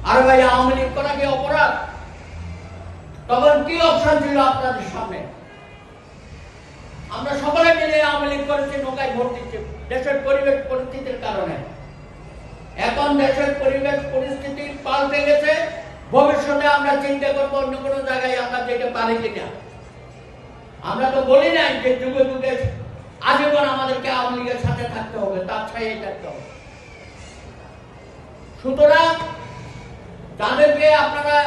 আর ভাই আওয়ামী লীগ করা কি অপরাধ? তখন কি অপশন ছিল আপনাদের সামনে? আমরা সকলে মিলে আওয়ামী লীগ করেছি, নৌকায় ভোট দিচ্ছি দেশের পরিবেশ পরিস্থিতির কারণে। এখন দেশের পরিবেশ পরিস্থিতি পাল্টে গেছে। ভবিষ্যতে আমরা চিন্তা করবো অন্য কোনো জায়গায় আমরা যেতে পারি কিনা। আমরা তো বলি নাই যে যুগে যুগে আজীবন আমাদেরকে আওয়ামী লীগের সাথে থাকতে হবে, তার ছায়াই থাকতে হবে। সুতরাং যাদেরকে আপনারা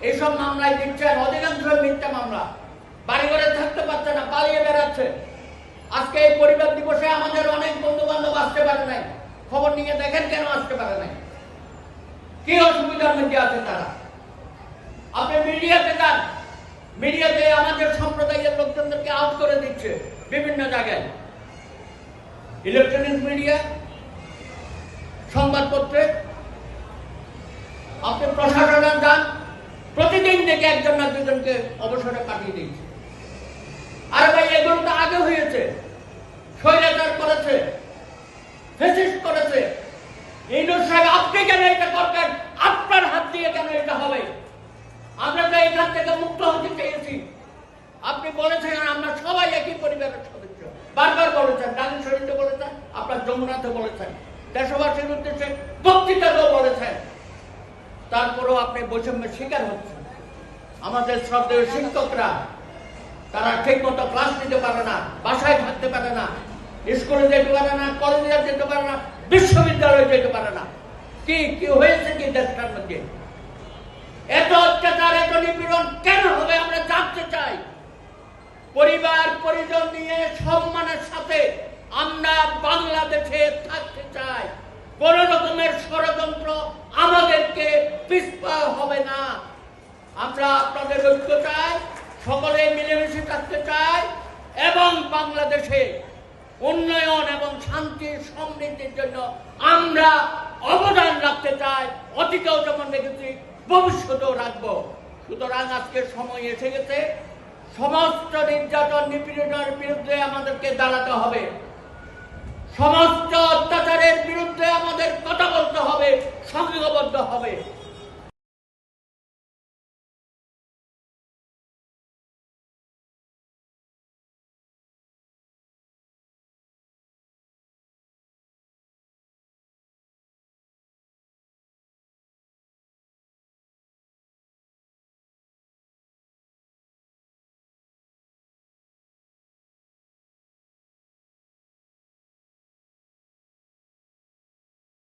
এইসব মামলায় দিচ্ছেন, অধিকাংশ মিথ্যা মামলা, বাড়ি ঘরে থাকতে পারছে না, পালিয়ে বেড়াচ্ছে। আজকে এই পরিবার দিবসে আমাদের অনেক বন্ধু বান্ধব আসতে পারে নাই, খবর নিয়ে দেখেন কেন আসতে পারে নাই, কি অসুবিধার মধ্যে আছে তারা। আপনি মিডিয়াতে যান, মিডিয়াতে আমাদের সম্প্রদায়ের লোকজনদেরকে আউট করে দিচ্ছে বিভিন্ন জায়গায়, ইলেকট্রনিক মিডিয়া, সংবাদপত্রে। আপনি প্রশাসনে যান, প্রতিদিন দেখে একজন না দুজনকে অবসরে পাঠিয়ে দিচ্ছে। আর ভাই এগুলো তো আগে হয়েছে, স্বৈরাচার করেছে, ফ্যাসিস্ট করেছে। ইউনূস সাহেব আপনি কেন এটা করবেন? আপনার হাত দিয়ে কেন এটা হবে? আমরা তো এখান থেকে মুক্ত হতে চেয়েছি। আপনি বলেছেন আমরা সবাই একই পরিবারের সদস্য, বারবার বলেছেন, ডালিম শরীফে বলেছেন, আপনার যমুনাতে বলেছেন, দেশবাসীর উদ্দেশ্যে বক্তৃতাতেও বলেছেন। তারপরেও আপনি বৈষম্যের শিকার হচ্ছেন। আমাদের শ্রদ্ধেয় শিক্ষকরা তারা ঠিক মতো ক্লাস নিতে পারে না, বাসায় থাকতে পারে না, স্কুলে যেতে পারে না, কলেজে যেতে পারে না, বিশ্ববিদ্যালয়ে যেতে পারে না। কি কি হয়েছে কি দেশটার মধ্যে? এত অত্যাচার, এত নিপীড়ন কেন হবে আমরা জানতে চাই। পরিবার পরিজন নিয়ে সম্মানের সাথে আমরা বাংলাদেশে থাকতে চাই। কোন রকমের ষড়যন্ত্র আমাদেরকে পিছপা হবে না। আমরা আপনাদের ঐক্য চাই, সকলে মিলেমিশে থাকতে চাই এবং বাংলাদেশে উন্নয়ন এবং শান্তি সমৃদ্ধির জন্য আমরা অবদান রাখতে চাই। অতীতেও যেমন রেখেছি, ভবিষ্যতেও রাখবো। সুতরাং আজকের সময় এসে গেছে, সমস্ত নির্যাতন নিপীড়নের বিরুদ্ধে আমাদেরকে দাঁড়াতে হবে, সমস্ত অত্যাচারের বিরুদ্ধে আমাদের কথা বলতে